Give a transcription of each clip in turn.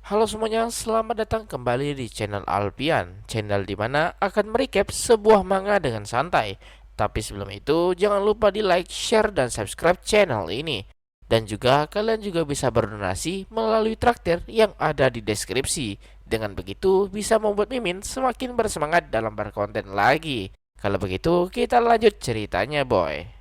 Halo semuanya, selamat datang kembali di channel Alpian, channel dimana akan merecap sebuah manga dengan santai. Tapi sebelum itu, jangan lupa di like, share, dan subscribe channel ini. Dan juga kalian juga bisa berdonasi melalui traktir yang ada di deskripsi. Dengan begitu, bisa membuat Mimin semakin bersemangat dalam berkonten lagi. Kalau begitu, kita lanjut ceritanya, boy.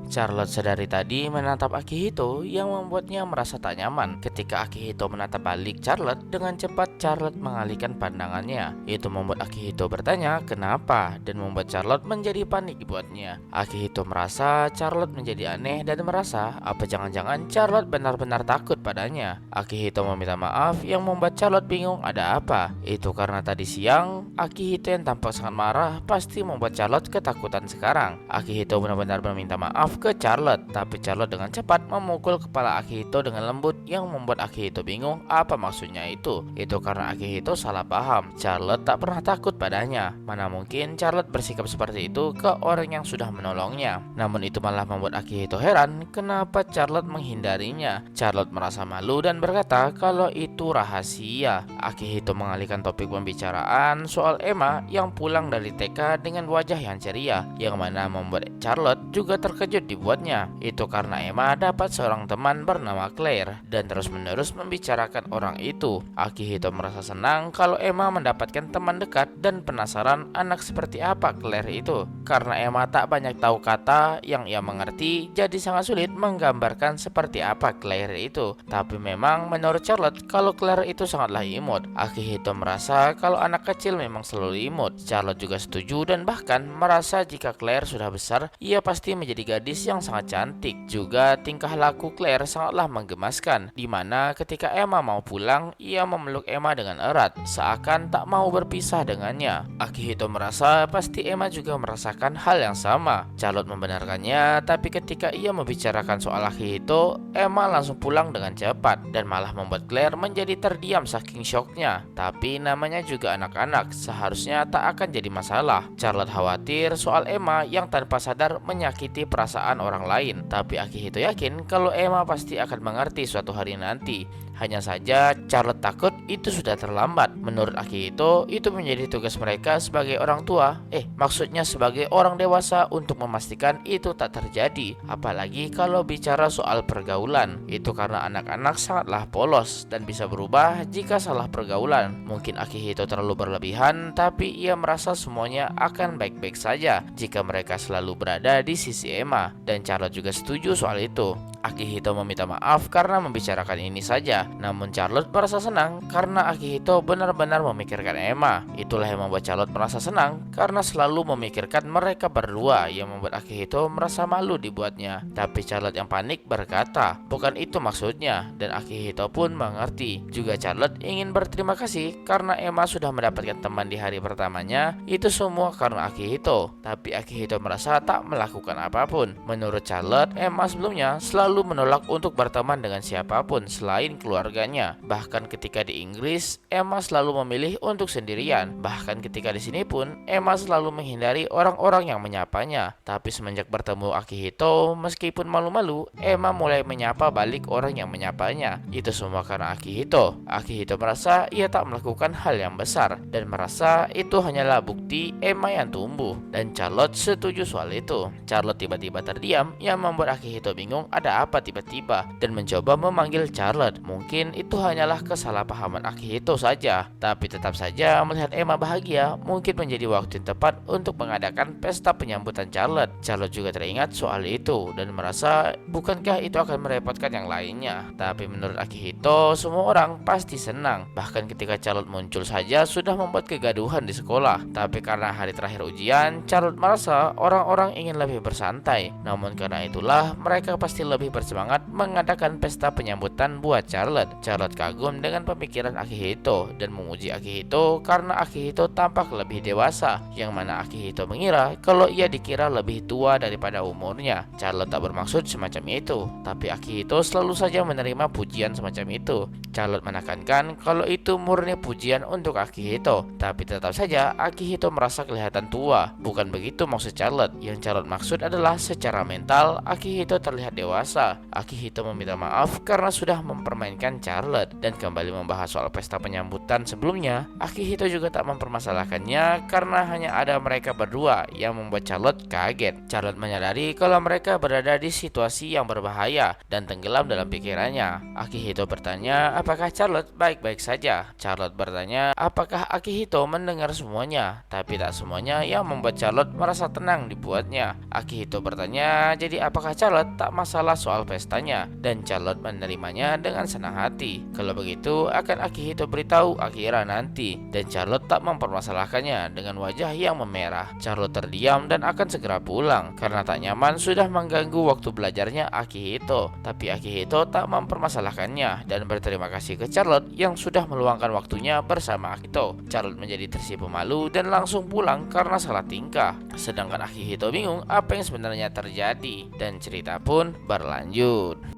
Charlotte sedari tadi menatap Akihito yang membuatnya merasa tak nyaman. Ketika Akihito menatap balik Charlotte, dengan cepat Charlotte mengalihkan pandangannya. Itu membuat Akihito bertanya kenapa dan membuat Charlotte menjadi panik dibuatnya. Akihito merasa Charlotte menjadi aneh dan merasa apa jangan-jangan Charlotte benar-benar takut padanya. Akihito meminta maaf yang membuat Charlotte bingung ada apa. Itu karena tadi siang Akihito yang tampak sangat marah pasti membuat Charlotte ketakutan sekarang. Akihito benar-benar meminta maaf ke Charlotte, tapi Charlotte dengan cepat memukul kepala Akihito dengan lembut yang membuat Akihito bingung apa maksudnya itu. Itu karena Akihito salah paham. Charlotte tak pernah takut padanya. Mana mungkin Charlotte bersikap seperti itu ke orang yang sudah menolongnya. Namun itu malah membuat Akihito heran kenapa Charlotte menghindarinya. Charlotte merasa malu dan berkata kalau itu rahasia. Akihito mengalihkan topik pembicaraan soal Emma yang pulang dari TK dengan wajah yang ceria, yang mana membuat Charlotte juga terkejut dibuatnya. Itu karena Emma dapat seorang teman bernama Claire dan terus-menerus membicarakan orang itu. Akihito merasa senang kalau Emma mendapatkan teman dekat dan penasaran anak seperti apa Claire itu. Karena Emma tak banyak tahu kata yang ia mengerti, jadi sangat sulit menggambarkan seperti apa Claire itu. Tapi memang menurut Charlotte kalau Claire itu sangatlah imut. Akihito merasa kalau anak kecil memang selalu imut. Charlotte juga setuju dan bahkan merasa jika Claire sudah besar, ia pasti menjadi gadis yang sangat cantik. Juga tingkah laku Claire sangatlah menggemaskan, dimana ketika Emma mau pulang, ia memeluk Emma dengan erat, seakan tak mau berpisah dengannya. Akihito merasa pasti Emma juga merasakan hal yang sama. Charlotte membenarkannya, tapi ketika ia membicarakan soal Akihito, Emma langsung pulang dengan cepat dan malah membuat Claire menjadi terdiam saking syoknya. Tapi namanya juga anak-anak, seharusnya tak akan jadi masalah. Charlotte khawatir soal Emma yang tanpa sadar menyakiti perasaan orang lain, tapi Akihito yakin kalau Emma pasti akan mengerti suatu hari nanti. Hanya saja Charlotte takut itu sudah terlambat. Menurut Akihito, itu menjadi tugas mereka sebagai orang tua, maksudnya sebagai orang dewasa untuk memastikan itu tak terjadi. Apalagi kalau bicara soal pergaulan, itu karena anak-anak sangatlah polos dan bisa berubah jika salah pergaulan. Mungkin Akihito terlalu berlebihan, tapi ia merasa semuanya akan baik-baik saja jika mereka selalu berada di sisi Emma, dan Charlotte juga setuju soal itu. Akihito meminta maaf karena membicarakan ini saja, namun Charlotte merasa senang karena Akihito benar-benar memikirkan Emma. Itulah yang membuat Charlotte merasa senang karena selalu memikirkan mereka berdua, yang membuat Akihito merasa malu dibuatnya. Tapi Charlotte yang panik berkata, bukan itu maksudnya, dan Akihito pun mengerti. Juga Charlotte ingin berterima kasih karena Emma sudah mendapatkan teman di hari pertamanya. Itu semua karena Akihito, tapi Akihito merasa tak melakukan apapun. Menurut Charlotte, Emma sebelumnya selalu menolak untuk berteman dengan siapapun selain keluarganya. Bahkan ketika di Inggris, Emma selalu memilih untuk sendirian. Bahkan ketika di sini pun, Emma selalu menghindari orang-orang yang menyapanya. Tapi semenjak bertemu Akihito, meskipun malu-malu, Emma mulai menyapa balik orang yang menyapanya. Itu semua karena Akihito. Akihito merasa ia tak melakukan hal yang besar dan merasa itu hanyalah bukti Emma yang tumbuh. Dan Charlotte setuju soal itu. Charlotte tiba-tiba terdiam yang membuat Akihito bingung ada apa tiba-tiba dan mencoba memanggil Charlotte. Mungkin itu hanyalah kesalahpahaman Akihito saja, tapi tetap saja melihat Emma bahagia mungkin menjadi waktu yang tepat untuk mengadakan pesta penyambutan Charlotte. Charlotte juga teringat soal itu dan merasa bukankah itu akan merepotkan yang lainnya. Tapi menurut Akihito, semua orang pasti senang. Bahkan ketika Charlotte muncul saja sudah membuat kegaduhan di sekolah. Tapi karena hari terakhir ujian, Charlotte merasa orang-orang ingin lebih bersantai. Namun karena itulah mereka pasti lebih bersemangat mengadakan pesta penyambutan buat Charlotte. Charlotte kagum dengan pemikiran Akihito dan memuji Akihito karena Akihito tampak lebih dewasa, yang mana Akihito mengira kalau ia dikira lebih tua daripada umurnya. Charlotte tak bermaksud semacam itu, tapi Akihito selalu saja menerima pujian semacam itu. Charlotte menekankan kalau itu murni pujian untuk Akihito, tapi tetap saja Akihito merasa kelihatan tua. Bukan begitu maksud Charlotte. Yang Charlotte maksud adalah secara mental Akihito terlihat dewasa. dosa. Akihito meminta maaf karena sudah mempermainkan Charlotte dan kembali membahas soal pesta penyambutan sebelumnya. Akihito juga tak mempermasalahkannya karena hanya ada mereka berdua yang membuat Charlotte kaget. Charlotte menyadari kalau mereka berada di situasi yang berbahaya dan tenggelam dalam pikirannya. Akihito bertanya apakah Charlotte baik-baik saja. Charlotte bertanya apakah Akihito mendengar semuanya, tapi tak semuanya yang membuat Charlotte merasa tenang dibuatnya. Akihito bertanya, jadi apakah Charlotte tak masalah soal pestanya? Dan Charlotte menerimanya dengan senang hati. Kalau begitu, akan Akihito beritahu Akira nanti. Dan Charlotte tak mempermasalahkannya dengan wajah yang memerah. Charlotte terdiam dan akan segera pulang karena tak nyaman sudah mengganggu waktu belajarnya Akihito. Tapi Akihito tak mempermasalahkannya dan berterima kasih ke Charlotte yang sudah meluangkan waktunya bersama Akihito. Charlotte menjadi tersipu malu dan langsung pulang karena salah tingkah. Sedangkan Akihito bingung apa yang sebenarnya terjadi dan cerita pun berlanjut.